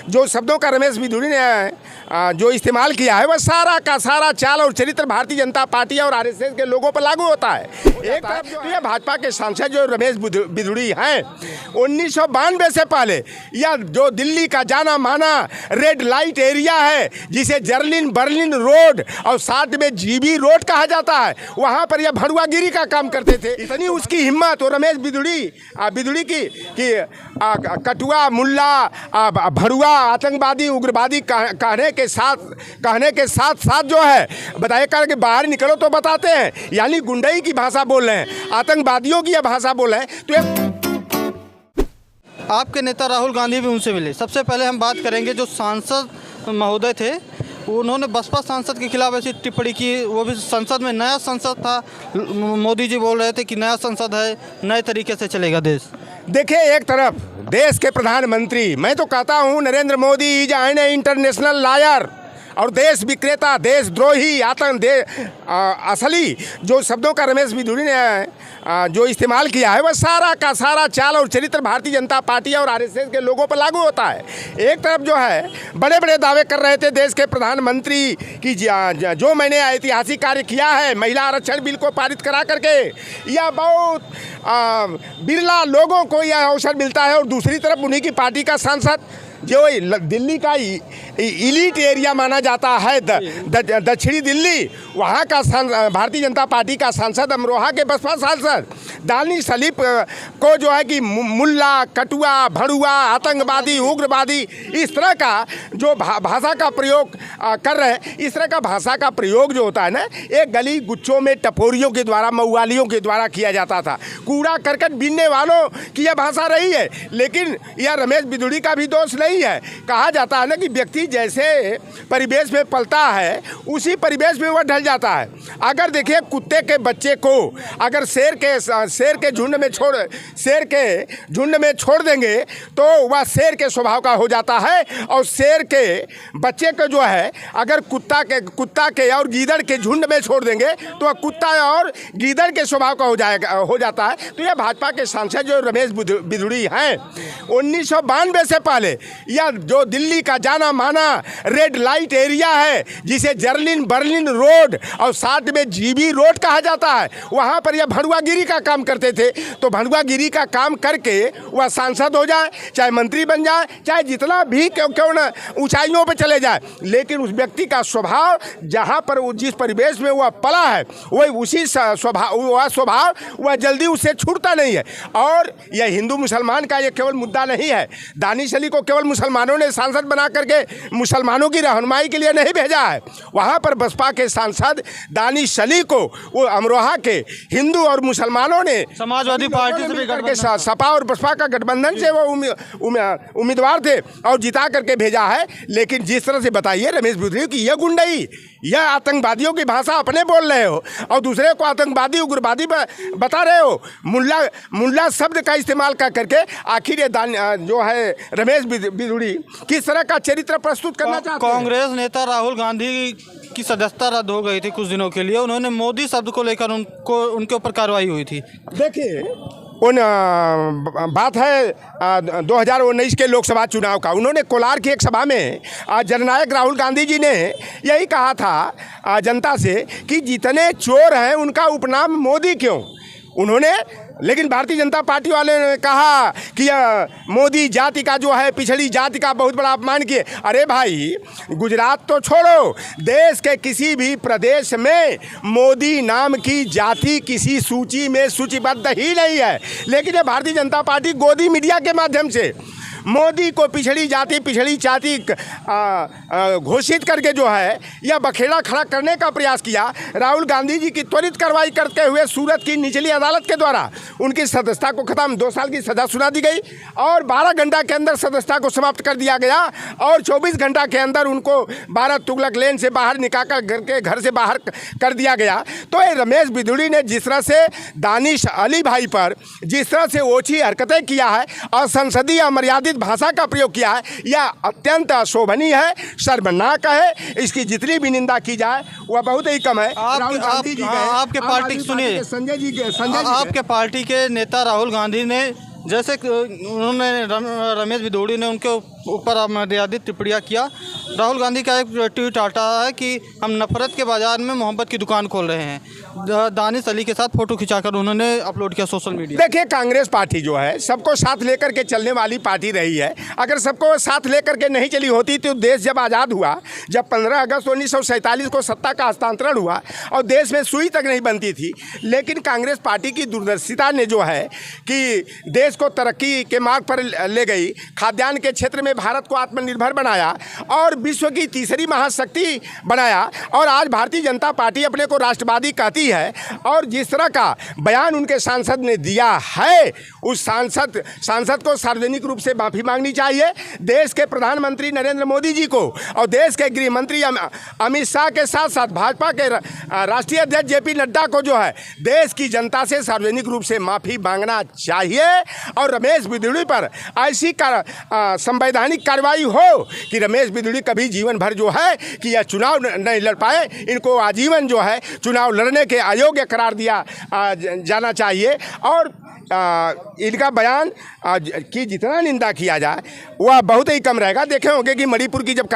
जो शब्दों का रमेश बिधूड़ी ने जो इस्तेमाल किया है वह सारा का सारा चाल और चरित्र भारतीय जनता पार्टी और आरएसएस के लोगों पर लागू होता है। एक तरफ जो है भाजपा के सांसद जो रमेश बिधूड़ी हैं 1992 से पहले यह जो दिल्ली का जाना माना रेड लाइट एरिया है जिसे जर्लिन बर्लिन रोड और साथ में जीबी रोड कहा जाता है, वहाँ पर यह भड़ुआगिरी का काम करते थे। इतनी उसकी हिम्मत और रमेश बिधूड़ी की कटुआ मुल्ला भड़ुआ आतंकवादी उग्रवादी कहने के साथ साथ जो है बताए कर के बाहर निकलो तो बताते हैं, यानी गुंडई की भाषा बोल रहे हैं, आतंकवादियों की यह भाषा बोल रहे हैं। तो आपके नेता राहुल गांधी भी उनसे मिले। सबसे पहले हम बात करेंगे जो सांसद महोदय थे, उन्होंने बसपा सांसद के खिलाफ ऐसी टिप्पणी की, वो भी संसद में नया संसद था, मोदी जी बोल रहे थे कि नया संसद है, नए तरीके से चलेगा देश। देखिए, एक तरफ देश के प्रधानमंत्री, मैं तो कहता हूँ Narendra Modi is an international liar और देश विक्रेता, देशद्रोही, असली जो शब्दों का रमेश बिधूड़ी ने जो इस्तेमाल किया है वह सारा का सारा चाल और चरित्र भारतीय जनता पार्टी और आरएसएस के लोगों पर लागू होता है। एक तरफ जो है बड़े बड़े दावे कर रहे थे देश के प्रधानमंत्री कि जो मैंने ऐतिहासिक कार्य किया है, महिला आरक्षण बिल को पारित करा करके, यह बहुत बिरला लोगों को यह अवसर मिलता है। और दूसरी तरफ उन्हीं की पार्टी का सांसद जो दिल्ली का इलीट एरिया माना जाता है, दक्षिणी दिल्ली, वहाँ का भारतीय जनता पार्टी का सांसद, अमरोहा के बसपा सांसद दानिश अली को जो है कि मुल्ला, कटुआ, भड़ुआ, आतंकवादी, उग्रवादी, इस तरह का जो भाषा का प्रयोग कर रहे हैं, इस तरह का भाषा का प्रयोग जो होता है ना, एक गली गुच्छों में टपोरियों के द्वारा, मऊवालियों के द्वारा किया जाता था। कूड़ा करकट बीनने वालों की यह भाषा रही है, लेकिन यह रमेश बिधूड़ी का भी दोष नहीं है। कहा जाता है ना कि व्यक्ति जैसे परिवेश में पलता है उसी परिवेश में वह ढल जाता है। अगर देखिए कुत्ते के बच्चे को अगर शेर के झुंड में छोड़ देंगे तो वह शेर के स्वभाव का हो जाता है, और शेर के बच्चे को जो है अगर कुत्ता के और गीदड़ के झुंड में छोड़ देंगे तो वह कुत्ता और गीदड़ के स्वभाव का हो जाता है। तो यह भाजपा के सांसद जो रमेश बिधूड़ी हैं 1992 से पहले यह जो दिल्ली का जाना माना रेड लाइट एरिया है जिसे जर्लिन बर्लिन रोड और साथ में जीबी रोड कहा जाता है, वहाँ पर यह भड़ुआगिरी का काम करते थे। तो भड़ुआगिरी का काम करके वह सांसद हो जाए, चाहे मंत्री बन जाए, चाहे जितना भी क्यों न ऊंचाइयों पर चले जाए, लेकिन उस व्यक्ति का स्वभाव जहाँ पर जिस परिवेश में वह पला है वही उसी स्वभाव वह जल्दी उससे छूटता नहीं है। और यह हिंदू मुसलमान का यह केवल मुद्दा नहीं है। दानिश अली को केवल मुसलमानों ने सांसद बना करके मुसलमानों की रहनुमाई के लिए नहीं भेजा है, वहाँ पर बसपा के सांसद दानिश अली को वो अमरोहा के हिंदू और मुसलमानों ने समाजवादी पार्टी से भी करके सपा और बसपा का गठबंधन से वो उम्मीदवार थे और जिता करके भेजा है। लेकिन जिस तरह से बताइए रमेश बिधूड़ी की यह गुंडई, यह आतंकवादियों की भाषा अपने बोल रहे हो और दूसरे को आतंकवादी उग्रवादी बता रहे हो, मुल्ला शब्द का इस्तेमाल कर करके आखिर ये जो है रमेश बिधूड़ी किस तरह का चरित्र प्रस्तुत करना चाहते हैं। कांग्रेस नेता राहुल गांधी की सदस्यता रद्द हो गई थी कुछ दिनों के लिए, उन्होंने मोदी शब्द को लेकर उनके ऊपर कार्रवाई हुई थी। देखिए बात है 2019 के लोकसभा चुनाव का, उन्होंने कोलार की एक सभा में जननायक राहुल गांधी जी ने यही कहा था जनता से कि जितने चोर हैं उनका उपनाम मोदी क्यों। उन्होंने लेकिन भारतीय जनता पार्टी वाले ने कहा कि मोदी जाति का जो है पिछड़ी जाति का बहुत बड़ा अपमान किए। अरे भाई, गुजरात तो छोड़ो, देश के किसी भी प्रदेश में मोदी नाम की जाति किसी सूची में सूचीबद्ध ही नहीं है, लेकिन ये भारतीय जनता पार्टी गोदी मीडिया के माध्यम से मोदी को पिछड़ी जाति घोषित करके जो है यह बखेड़ा खड़ा करने का प्रयास किया। राहुल गांधी जी की त्वरित कार्रवाई करते हुए सूरत की निचली अदालत के द्वारा उनकी सदस्यता को खत्म, 2 साल की सजा सुना दी गई और 12 घंटा के अंदर सदस्यता को समाप्त कर दिया गया और 24 घंटा के अंदर उनको 12 तुगलक लेन से बाहर निकाल घर से बाहर कर दिया गया। तो ये रमेश बिधूड़ी ने जिस तरह से दानिश अली भाई पर जिस तरह से ओछी हरकतें किया है और संसदीय अमर्यादित भाषा का प्रयोग किया है, यह अत्यंत अशोभनीय है, शर्मनाक है। इसकी जितनी भी निंदा की जाए वह बहुत ही कम है। आपके पार्टी सुनिए, आपके पार्टी के नेता राहुल गांधी ने जैसे उन्होंने रमेश बिधूड़ी ने उनके ऊपर अमर्यादित टिप्पणियाँ किया। राहुल गांधी का एक ट्वीट आता है कि हम नफरत के बाजार में मोहब्बत की दुकान खोल रहे हैं। दानिश अली के साथ फ़ोटो खिंचाकर उन्होंने अपलोड किया सोशल मीडिया। देखिए, कांग्रेस पार्टी जो है सबको साथ लेकर के चलने वाली पार्टी रही है। अगर सबको साथ लेकर के नहीं चली होती तो देश जब आज़ाद हुआ, जब 15 अगस्त 1947 को सत्ता का हस्तांतरण हुआ और देश में सुई तक नहीं बनती थी, लेकिन कांग्रेस पार्टी की दूरदर्शिता ने जो है कि देश को तरक्की के मार्ग पर ले गई, खाद्यान्न के क्षेत्र में भारत को आत्मनिर्भर बनाया और विश्व की तीसरी महाशक्ति बनाया। और आज भारतीय जनता पार्टी अपने को राष्ट्रवादी कहती है और जिस तरह का बयान उनके सांसद ने दिया है, उस सांसद को सार्वजनिक रूप से माफी मांगनी चाहिए। देश के प्रधानमंत्री नरेंद्र मोदी जी को और देश के गृह मंत्री अमित शाह के साथ साथ भाजपा के राष्ट्रीय अध्यक्ष जेपी नड्डा को जो है देश की जनता से सार्वजनिक रूप से माफी मांगना चाहिए। और रमेश बिधूड़ी पर ऐसी संवैधानिक कार्रवाई हो कि रमेश बिधूड़ी कभी जीवन भर जो है कि यह चुनाव नहीं लड़ पाए, इनको आजीवन जो है चुनाव लड़ने के अयोग्य करार दिया जाना चाहिए। और इनका बयान की जितना निंदा किया जाए वह बहुत ही कम रहेगा। देखे होंगे कि मणिपुर की जब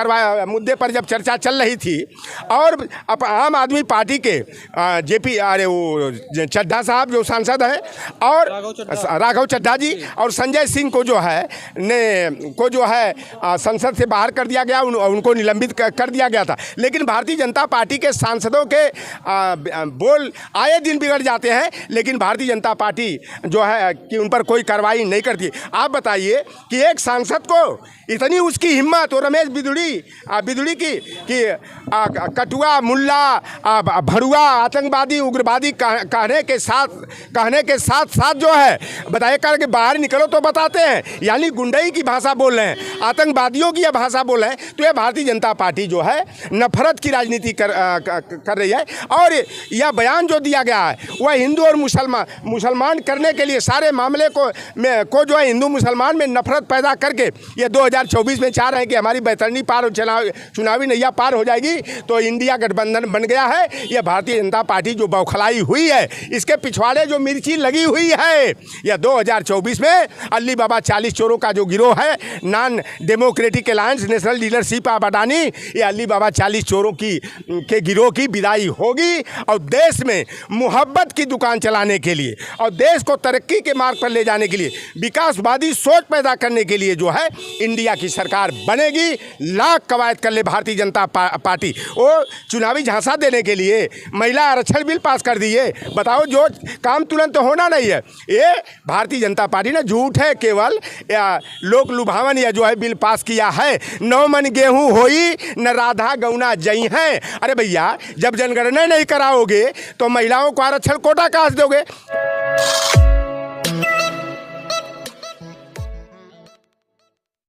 मुद्दे पर जब चर्चा चल रही थी और आम आदमी पार्टी के वो चड्ढा साहब जो सांसद हैं और राघव चड्ढा जी और संजय सिंह को जो है संसद से बाहर कर दिया गया, उनको निलंबित कर दिया गया था। लेकिन भारतीय जनता पार्टी के सांसदों के बोल आए दिन बिगड़ जाते हैं, लेकिन भारतीय जनता पार्टी जो है कि उन पर कोई कार्रवाई नहीं करती। आप बताइए कि एक सांसद को इतनी उसकी हिम्मत और रमेश बिधूड़ी की कटुआ, मुल्ला, भरुआ, आतंकवादी, उग्रवादी कहने के साथ जो है बताइए करके बाहर निकलो तो बताते हैं, यानी गुंडई की भाषा बोल रहे हैं, आतंकवादियों की यह भाषा बोल रहे हैं। तो यह भारतीय जनता पार्टी जो है नफरत की राजनीति कर रही है। और यह बयान जो दिया गया है वह हिंदू और मुसलमान करने के लिए सारे मामले को जो है हिंदू मुसलमान में नफरत पैदा करके ये 2024 में चाह रहे हैं कि हमारी बैतरणी पार और चुनावी नैया पार हो जाएगी। तो इंडिया गठबंधन बन गया है। यह भारतीय जनता पार्टी जो बौखलाई हुई है, इसके पिछवाड़े जो मिर्ची लगी हुई है, यह 2024 में अली बाबा 40 चोरों का जो गिरोह है, non democratic alliance national leadership of Adani, ये अली बाबा 40 चोरों के गिरोह की विदाई होगी। और देश में मोहब्बत की दुकान चलाने के लिए और देश को तरक्की के मार्ग पर ले जाने के लिए, विकासवादी सोच पैदा करने के लिए जो है इंडिया की सरकार बनेगी। लाख कवायद कर ले भारतीय जनता पार्टी। वो चुनावी झांसा देने के लिए महिला आरक्षण बिल पास कर दिए। बताओ, जो काम तुरंत होना नहीं है, ये भारतीय जनता पार्टी ने झूठ है केवल लोक लुभावन या जो है बिल पास किया है। 9 मन गेहूं होई न राधा गौना जई हैं। अरे भैया, जब जनगणना नहीं कराओगे तो महिलाओं को आरक्षण कोटा कहाँ से दोगे?